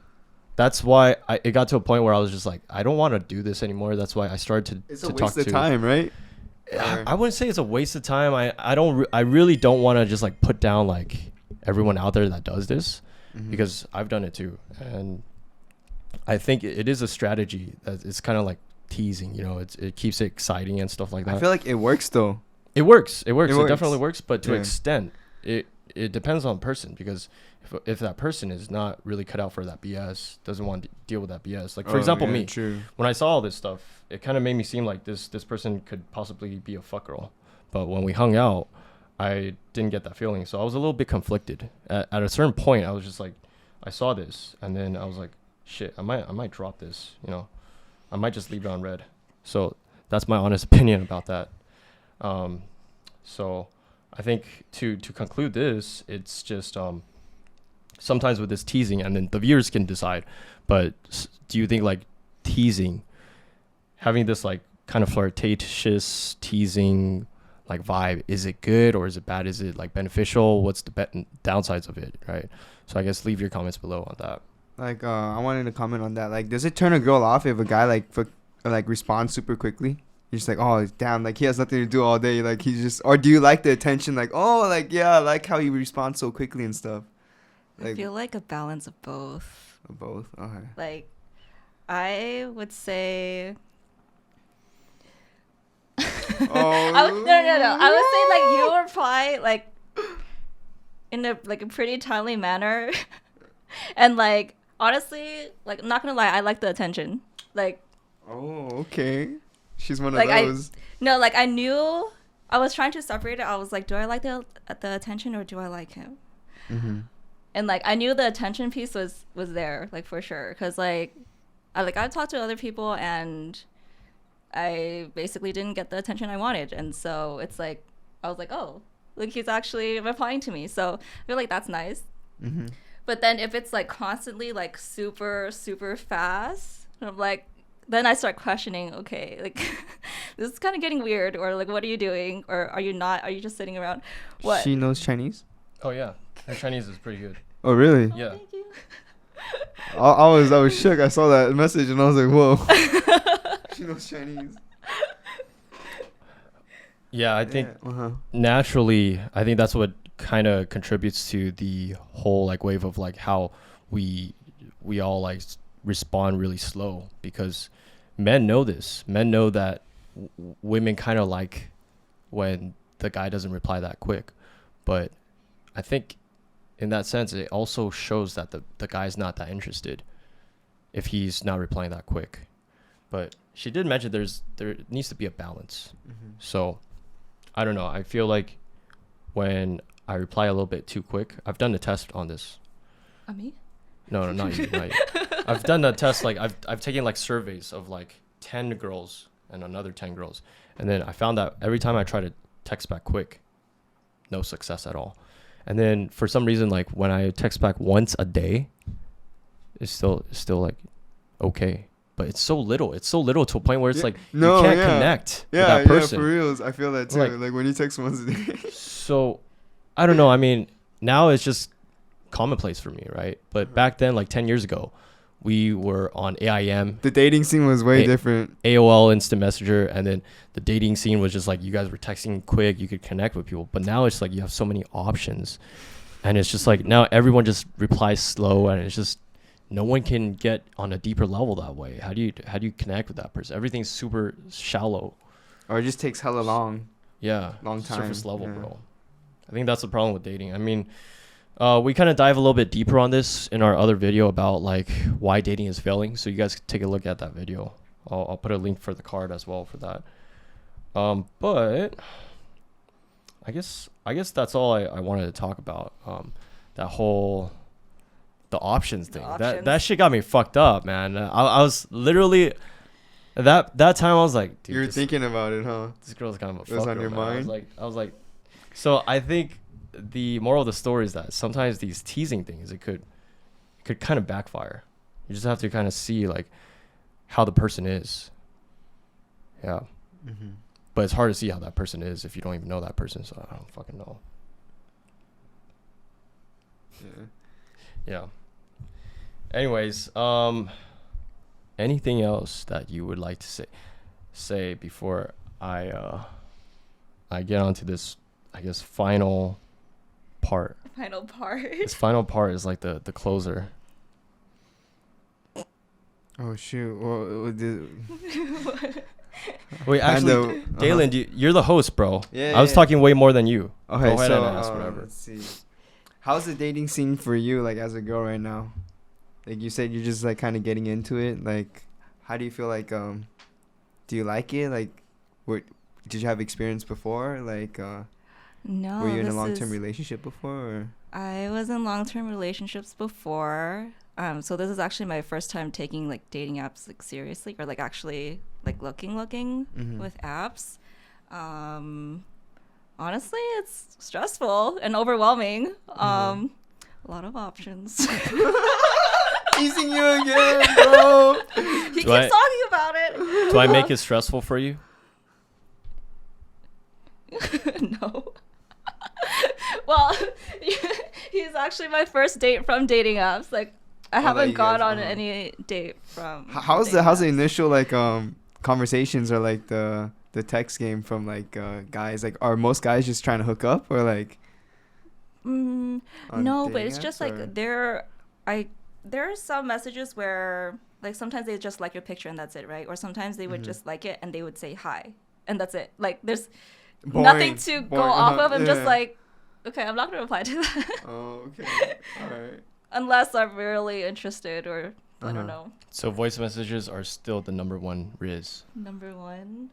that's why it got to a point where I was just like, I don't want to do this anymore. That's why I started It's to a talk waste of to time, right? I wouldn't say it's a waste of time. I really don't want to just like put down like everyone out there that does this because I've done it too. And I think it is a strategy that it's kind of like teasing, you know, it keeps it exciting and stuff like that. I feel like it works though. It works. It works. definitely works. But to Yeah. an extent, it depends on person because if that person is not really cut out for that BS, doesn't want to deal with that BS. Like for example, me, True. when I saw all this stuff, it kind of made me seem like this person could possibly be a fuck girl. But when we hung out, I didn't get that feeling. So I was a little bit conflicted. At a certain point, I was just like, I saw this, and then I was like, shit, I might drop this. You know, I might just leave it on red. So that's my honest opinion about that. So I think to conclude this, it's just sometimes with this teasing, and then the viewers can decide. But do you think like teasing, having this like kind of flirtatious teasing like vibe, is it good or is it bad? Is it like beneficial? What's the downsides of it, right? So I guess leave your comments below on that. Like, I wanted to comment on that. Like, does it turn a girl off if a guy like responds super quickly? You're just like, oh, damn, like he has nothing to do all day. Like he's just, or do you like the attention? Like, oh, like yeah, I like how he responds so quickly and stuff. I feel like a balance of both. Both. Okay. Like, I would say. Oh. No. I would say like you reply like in a pretty timely manner, and like honestly, like I'm not gonna lie, I like the attention. Like. Oh, okay. She's one of Like, those. Like I knew I was trying to separate it. I was like, do I like the attention or do I like him? Mm-hmm. And like I knew the attention piece was there, like for sure, because like I talked to other people and I basically didn't get the attention I wanted, and so it's like I was like, oh, like he's actually replying to me, so I feel like that's nice. Mm-hmm. But then if it's like constantly like super fast, I'm like, then I start questioning, okay, like this is kind of getting weird, or like what are you doing, or are you just sitting around? What? She knows Chinese? Oh yeah, her Chinese is pretty good. Oh really? Yeah. Thank you. I was shook. I saw that message and I was like, whoa. She knows Chinese. Yeah, I think Uh-huh. naturally, I think that's what kind of contributes to the whole like wave of like how we all like respond really slow, because men know this. Men know that women kind of like when the guy doesn't reply that quick. But I think in that sense, it also shows that the guy's not that interested if he's not replying that quick. But she did mention there needs to be a balance. Mm-hmm. So I don't know. I feel like when I reply a little bit too quick, I've done the test on this. Me? No, not you, not you. I've done the test. Like I've taken like surveys of like 10 girls and another 10 girls, and then I found that every time I try to text back quick, no success at all. And then for some reason, like when I text back once a day, it's still like okay, but it's so little. It's so little to a point where it's like you can't connect with that person. Yeah, for reals. I feel that too. Like when you text once a day. So I don't know. I mean, now it's just commonplace for me, right? But back then, like 10 years ago, we were on AIM. The dating scene was way different. AOL Instant Messenger, and then the dating scene was just like you guys were texting quick, you could connect with people. But now it's like you have so many options, and it's just like now everyone just replies slow, and it's just no one can get on a deeper level that way. How do you connect with that person? Everything's super shallow, or it just takes hella long. Yeah, long time. Surface level, bro. I think that's the problem with dating. I mean, we kind of dive a little bit deeper on this in our other video about like why dating is failing. So you guys can take a look at that video. I'll put a link for the card as well for that. But I guess that's all I wanted to talk about. That whole the options thing. That shit got me fucked up, man. I was literally that time I was like, dude, you were thinking about it, huh? This girl's kind of a fucker. It was on your man. mind. I was like, so I think the moral of the story is that sometimes these teasing things, it could kind of backfire. You just have to kind of see like how the person is. Yeah. Mm-hmm. But it's hard to see how that person is if you don't even know that person. So I don't fucking know. Yeah. Anyways, anything else that you would like to say before I get onto this, I guess, final part. Final part. This final part is like the closer. Oh shoot! Well, wait, actually, Galen, you're the host, bro. Yeah. I was talking way more than you. Okay, go ahead so and ask whatever. let's see. How's the dating scene for you, like as a girl right now? Like you said, you're just like kind of getting into it. Like, how do you feel? Like, do you like it? Like, did you have experience before? Like, no. Were you in a long-term relationship before? Or? I was in long-term relationships before. So this is actually my first time taking like dating apps like seriously, or like actually like looking Mm-hmm. with apps. Honestly, it's stressful and overwhelming. A lot of options. Teasing you again, bro. He keeps talking about it. Do I make it stressful for you? No. Well, he's actually my first date from dating apps. Like, I haven't gone on any date from. How's the initial like conversations or like the text game from like guys? Like, are most guys just trying to hook up or like? No, but it's just like there are some messages where like sometimes they just like your picture and that's it, right? Or sometimes they would just like it and they would say hi and that's it. Like there's nothing to go off of. I'm just like, okay, I'm not gonna reply to that. Oh, okay, all right. Unless I'm really interested or I don't know. So voice messages are still the number one RIZZ. Number one.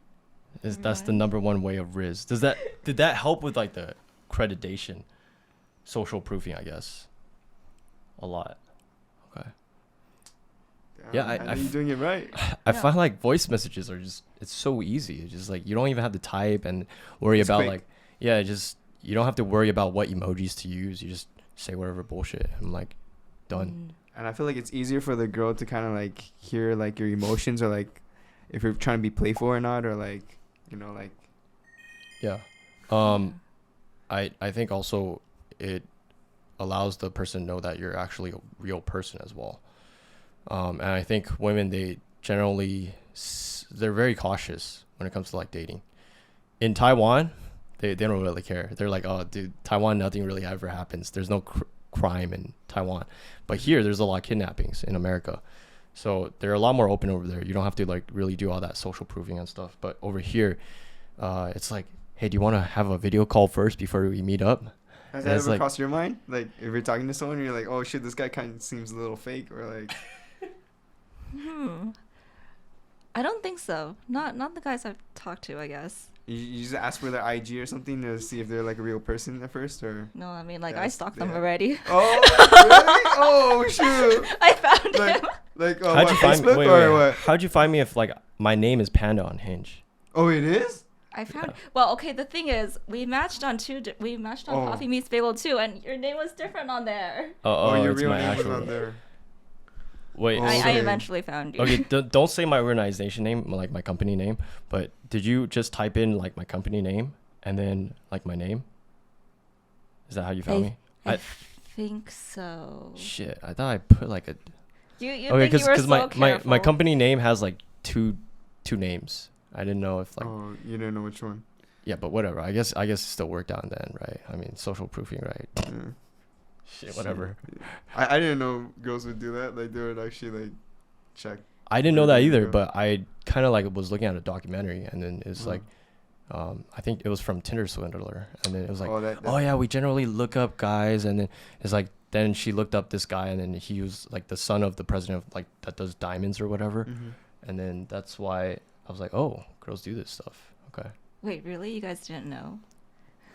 That's the number one way of RIZZ. Did that help with like the accreditation, social proofing? I guess. A lot. Okay. Damn, I know you're doing it right. I find like voice messages are it's so easy. It's just like you don't even have to type and worry about quick. Like you don't have to worry about what emojis to use. You just say whatever bullshit. I'm like done. And I feel like it's easier for the girl to kind of like hear like your emotions or like if you're trying to be playful or not or like like yeah. I think also it allows the person to know that you're actually a real person as well. And I think women, they generally they're very cautious when it comes to like dating. In Taiwan, they don't really care. They're like, oh, dude, Taiwan, nothing really ever happens. There's no crime in Taiwan, but here there's a lot of kidnappings in America. So they're a lot more open over there. You don't have to like really do all that social proofing and stuff. But over here, it's like, hey, do you want to have a video call first before we meet up? Has that ever crossed your mind? Like, if you're talking to someone, you're like, oh shit, this guy kind of seems a little fake, or like. I don't think so. Not the guys I've talked to, I guess. You just ask for their IG or something to see if they're like a real person at first, or? No, I mean, like, I stalked them already. Oh, really? Oh, shoot. I found him. Like, how'd you find Facebook me? or what? How'd you find me if like my name is Panda on Hinge? Oh, it is? I found. Well, okay. The thing is, we matched on Coffee Meets Bagel too, and your name was different on there. Oh, your it's real my name was actual on there. Wait, I eventually found you. Okay, don't say my organization name, like my company name. But did you just type in like my company name and then like my name? Is that how you found me? I think so. Shit, I thought I put like a. You okay, think you were so careful. my company name has like two names. I didn't know if like. Oh, you didn't know which one. Yeah, but whatever. I guess it still worked out in the end, right? I mean, social proofing, right? Yeah. Shit, whatever. I didn't know girls would do that. Like, they would actually like check. I didn't know that either, but I kind of like was looking at a documentary, and then it's like, I think it was from Tinder Swindler, and then it was like, oh yeah, we generally look up guys, and then it's like, then she looked up this guy, and then he was like the son of the president of like that does diamonds or whatever, and then that's why I was like, oh, girls do this stuff. Okay. Wait, really? You guys didn't know?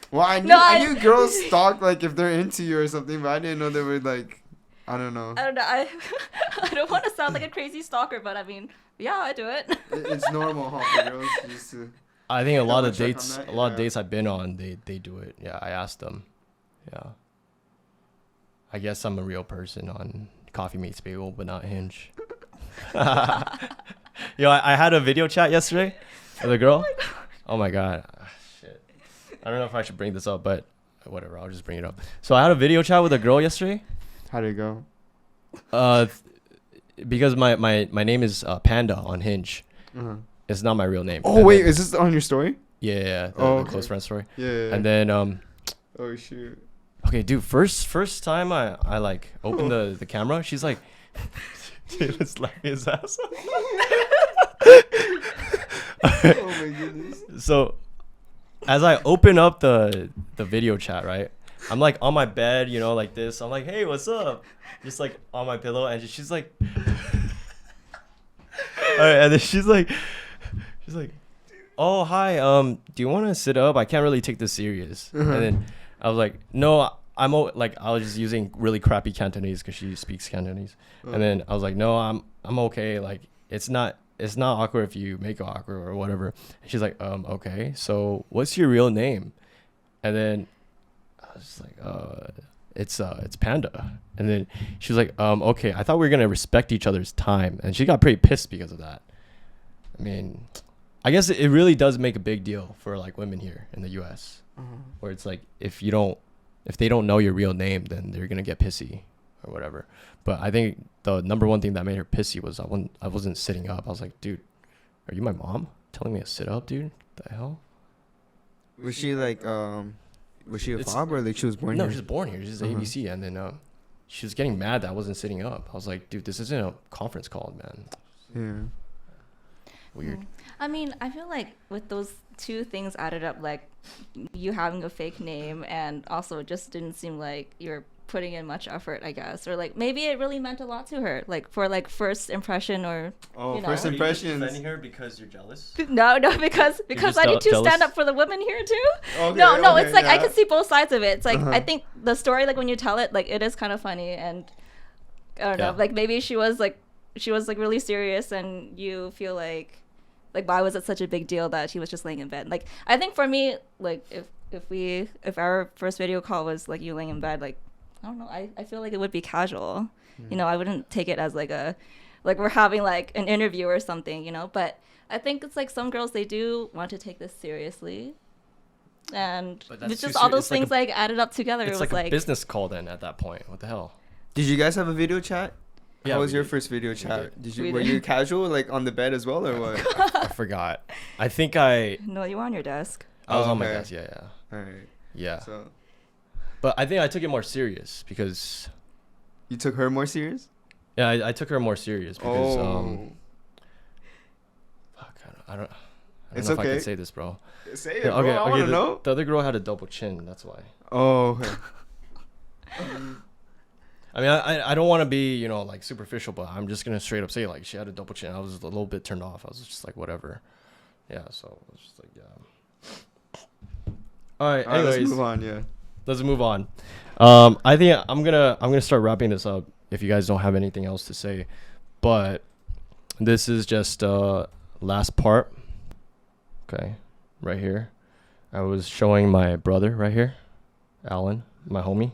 Well, I knew girls stalk like if they're into you or something, but I didn't know they would like. I don't know. I don't want to sound like a crazy stalker, but I mean, yeah, I do it. It's normal, huh, for girls used to. I think a lot of dates I've been on, they do it. Yeah, I asked them. Yeah. I guess I'm a real person on Coffee Meets Bagel, but not Hinge. Yo, I had a video chat yesterday with a girl. Oh my god. Shit. I don't know if I should bring this up, but whatever, I'll just bring it up. So I had a video chat with a girl yesterday. How did it go? Because my name is Panda on Hinge. It's not my real name. Oh, wait, is this on your story? Yeah, the close friend story. Yeah. And then oh shoot. Okay, dude, first time I like opened the camera, she's like, dude, let's slap his ass. Oh my goodness. So as I open up the video chat, right? I'm like on my bed, you know, like this. I'm like, hey, what's up? Just like on my pillow, and she's like, all right, and then she's like, oh hi, do you want to sit up? I can't really take this serious. And then I was like, no, I was just using really crappy Cantonese because she speaks Cantonese. And then I was like, no, I'm okay. Like it's not awkward if you make it awkward or whatever. And she's like, okay, so what's your real name? And then I was just like, it's Panda. And then she was like, okay, I thought we were gonna respect each other's time. And she got pretty pissed because of that. I mean, I guess it really does make a big deal for like women here in the U.S. Where it's like if they don't know your real name, then they're gonna get pissy or whatever. But I think the number one thing that made her pissy was I wasn't sitting up. I was like, dude, are you my mom telling me to sit up, dude? What the hell? Was she like was she a fob or like she was born here? No, she was born here. She's ABC, and then she was getting mad that I wasn't sitting up. I was like, dude, this isn't a conference call, man. Yeah. Weird. I mean, I feel like with those two things added up, like you having a fake name, and also it just didn't seem like you're putting in much effort, I guess, or like maybe it really meant a lot to her, like for like first impression, or first impressions. Are you defending her because you're jealous? No, because I need to jealous? Stand up for the women here too. Okay, no, it's like yeah. I can see both sides of it. It's like I think the story, like when you tell it, like it is kind of funny, and I don't know, like maybe she was like really serious, and you feel like why was it such a big deal that she was just laying in bed? Like I think for me, like if our first video call was like you laying in bed, like I don't know, I feel like it would be casual. You know, I wouldn't take it as like we're having like an interview or something, you know. But I think it's like some girls, they do want to take this seriously, and it's just all those things like added up together. It's it was like a business call then at that point. What the hell? Did you guys have a video chat? Yeah, How was we your did. first video We chat? did. We Were did. you casual, like on the bed as well, or what? I forgot. I think I No, you were on your desk. was on my okay. desk. Yeah. All right. Yeah. So But I think I took it more serious because you took her more serious? yeah, I took her more serious because fuck, I don't It's know if I okay. can say this, bro. Say it, Yeah, bro. I want to know. The other girl had a double chin. That's why. Oh. Okay. I mean, I don't want to be, you know, like superficial, but I'm just gonna straight up say like she had a double chin. I was a little bit turned off. I was just like whatever. Yeah. So it was just like yeah. All right. All right, Anyways, let's move on. Yeah. let's move on. I think I'm gonna start wrapping this up. If you guys don't have anything else to say, but this is just last part. Okay, right here. I was showing my brother right here, Alan, my homie,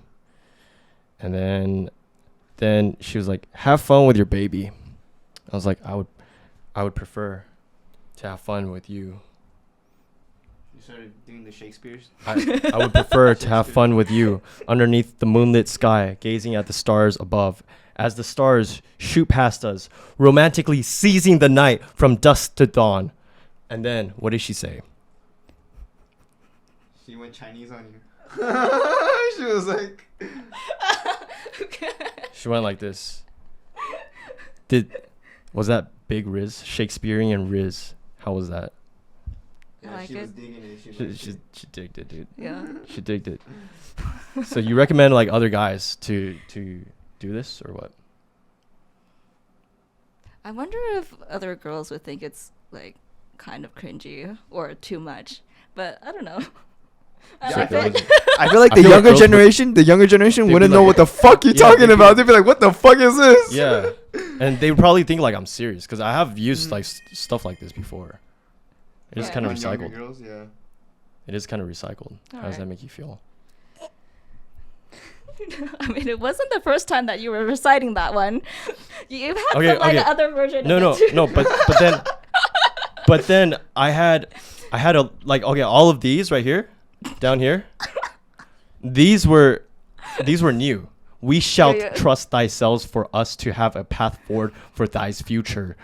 and then she was like, "Have fun with your baby." I was like, I would prefer to have fun with you. You started doing the Shakespeare's. I would prefer to have fun with you underneath the moonlit sky, gazing at the stars above, as the stars shoot past us, romantically seizing the night from dusk to dawn. And then, what did she say? She went Chinese on you. She was like, She went like this. Was that big RIZZ? Shakespearean RIZZ. How was that? I like she was it. digging it. She digged it, dude. Yeah. She digged it. So you recommend like other guys to do this or what? I wonder if other girls would think it's like kind of cringy or too much, but I don't know. I So like there it. was- I feel like I the feel like younger girls would- generation, they'd be wouldn't know like- what the fuck you're Yeah, talking they'd be- about. They'd be like, "What the fuck is this?" Yeah, and they would probably think like I'm serious because I have used like stuff like this before. It is Yeah. kind of On younger recycled. girls, yeah. It is kind of recycled. How does that Alright. make you feel? I mean, it wasn't the first time that you were reciting that one. You've had Okay, some like okay. other version. No, of it no, too. no. But then I had a like okay, all of these right here, down here. These were new. We shall Yeah. trust thyself for us to have a path forward for thy's future.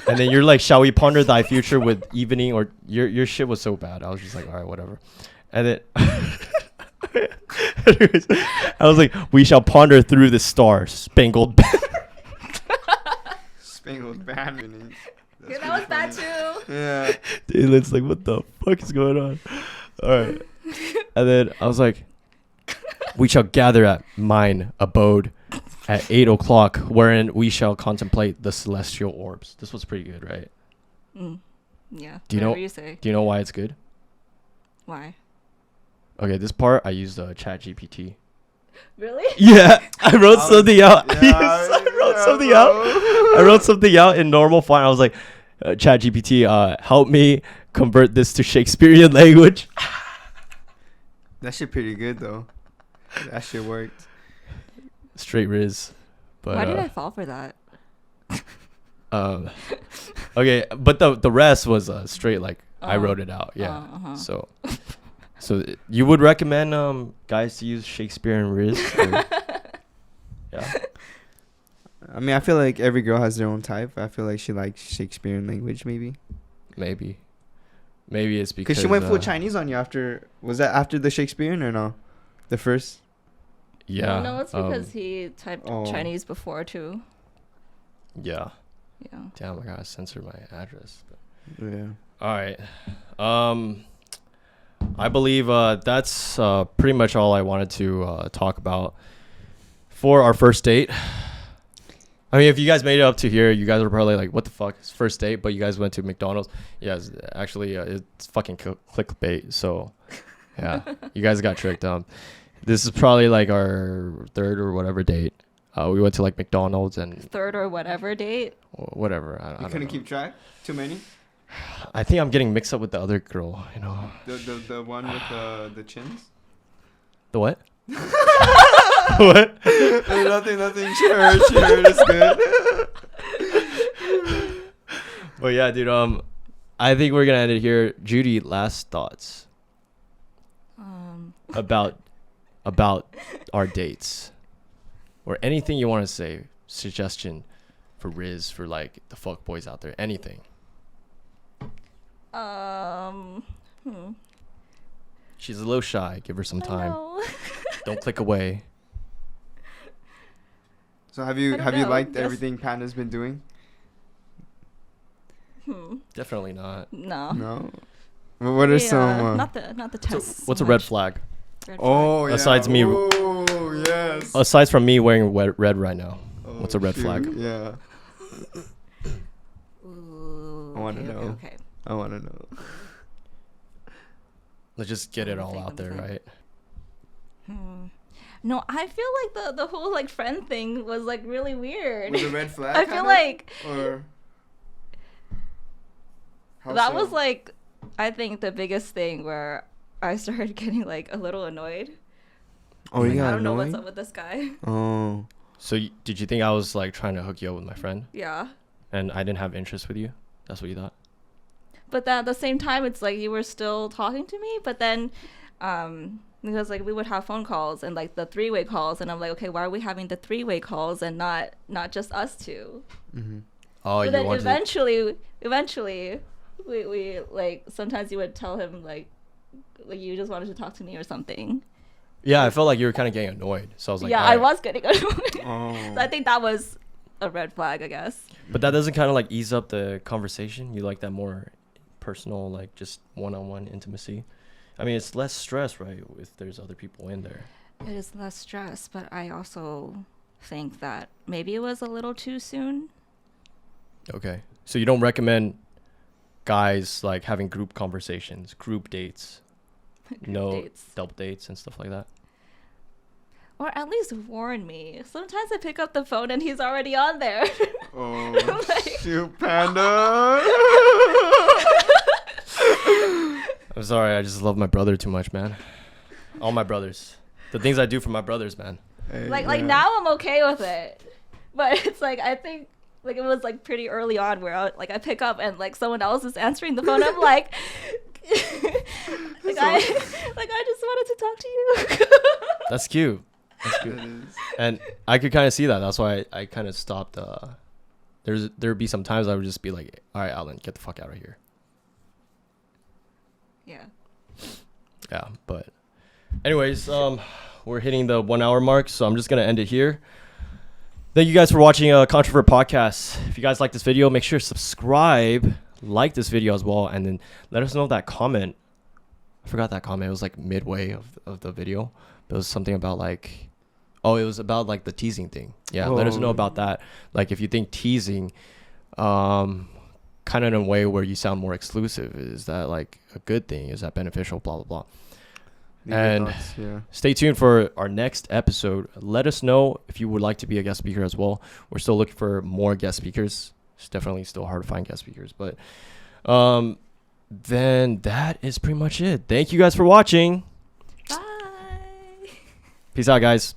And then you're like, shall we ponder thy future with evening? Or your shit was so bad. I was just like, all right, whatever. And then anyways, I was like, we shall ponder through the stars, spangled banner. Spangled banner. Yeah, that was bad too. Yeah. Dude, it's like, what the fuck is going on? All right. And then I was like, we shall gather at mine abode at 8 o'clock, wherein we shall contemplate the celestial orbs. This was pretty good, right? Yeah. Do you know- whatever you say? Do you know why it's good? Why? Okay, this part I used Chat GPT. Really? Yeah, I wrote something out. Yeah, I wrote yeah, something bro. out. I wrote something out in normal font. I was like, Chat GPT, help me convert this to Shakespearean language. That shit pretty good though. That shit worked. Straight RIZZ. But Why did I fall for that? okay, but the rest was straight like I Oh. wrote it out. Yeah. Uh-huh. So you would recommend guys to use Shakespeare and RIZZ? Or- yeah. I mean, I feel like every girl has their own type. I feel like she likes Shakespearean language, maybe. Maybe it's because Because she went full Chinese on you after. Was that after the Shakespearean or no? The first. Yeah. No, it's because he typed Oh. Chinese before too. Yeah. Yeah. Damn, I gotta censor my address. Yeah. All right. I believe that's pretty much all I wanted to talk about for our first date. I mean, if you guys made it up to here, you guys are probably like, "What the fuck? It's first date?" But you guys went to McDonald's. Yes, actually, it's fucking clickbait. So, yeah, you guys got tricked. This is probably like our third or whatever date. We went to like McDonald's and Third or whatever date. whatever. I You don't couldn't know. keep track? Too many? I think I'm getting mixed up with the other girl. You know The one with the chins? the what? What? nothing. Sure, it's good. But yeah, dude. I think we're gonna end it here. Judy, last thoughts about our dates, or anything you want to say. suggestion for Riz for like the fuck boys out there? Anything? She's a little shy. Give her some time. Don't click away. So have you I don't know. liked Yes. everything Panda's been doing? Definitely not. No. No. Well, what are some? not the tests. What's so a red much. flag? Red flag. Oh yeah. Besides me- Oh yes. Aside from me wearing red right now, what's a red shoot, flag? Yeah. Ooh, I wanna know. Okay. I want to know. Let's just get it all Let me out there, think. right? No, I feel like the whole like friend thing was like really weird. Was a red flag? I feel kinda? like Or how that so? was like, I think the biggest thing where I started getting like a little annoyed. Oh, Like, yeah. I don't know what's up with this guy. Oh. So did you think I was like trying to hook you up with my friend, Yeah. and I didn't have interest with you? That's what you thought? But then at the same time, it's like you were still talking to me. But then, because like we would have phone calls and like the 3-way calls, and I'm like, okay, why are we having the 3-way calls and not just us two? Mm-hmm. Oh, But you then wanted. eventually, we like sometimes you would tell him like you just wanted to talk to me or something. Yeah, I felt like you were kind of getting annoyed, so I was like, yeah, I alright. was getting annoyed. Oh. So I think that was a red flag, I guess. But that doesn't kind of like ease up the conversation. You like that more personal, like just one-on-one intimacy. I mean, it's less stress, right? If there's other people in there. It is less stress, but I also think that maybe it was a little too soon. Okay. So you don't recommend guys like having group conversations, group dates, no Dates. double dates and stuff like that? Or at least warn me. Sometimes I pick up the phone and he's already on there. Oh, Like- shoot, Panda. I'm sorry, I just love my brother too much, man. All my brothers. The things I do for my brothers, man. Hey, like yeah. now I'm okay with it. But it's like I think like it was like pretty early on where I pick up and like someone else is answering the phone. I'm like I just wanted to talk to you. That's cute. That's cute. It is. And I could kind of see that. That's why I kind of stopped. There'd be some times I would just be like, all right, Alan, get the fuck out of here. Yeah. Yeah, but anyways, we're hitting the 1 hour mark, so I'm just gonna end it here. Thank you guys for watching Controvert Podcast. If you guys like this video, make sure to subscribe, like this video as well, and then let us know that comment. I forgot that comment. It was like midway of the video. But it was something about like, oh, it was about like the teasing thing. Yeah, let us know about that. Like if you think teasing, kind of in a way where you sound more exclusive, is that like a good thing? Is that beneficial? Blah blah blah. Leave your And thoughts, yeah. stay tuned for our next episode. Let us know if you would like to be a guest speaker as well. We're still looking for more guest speakers. It's definitely still hard to find guest speakers, but then that is pretty much it. Thank you guys for watching. Bye. Peace out, guys.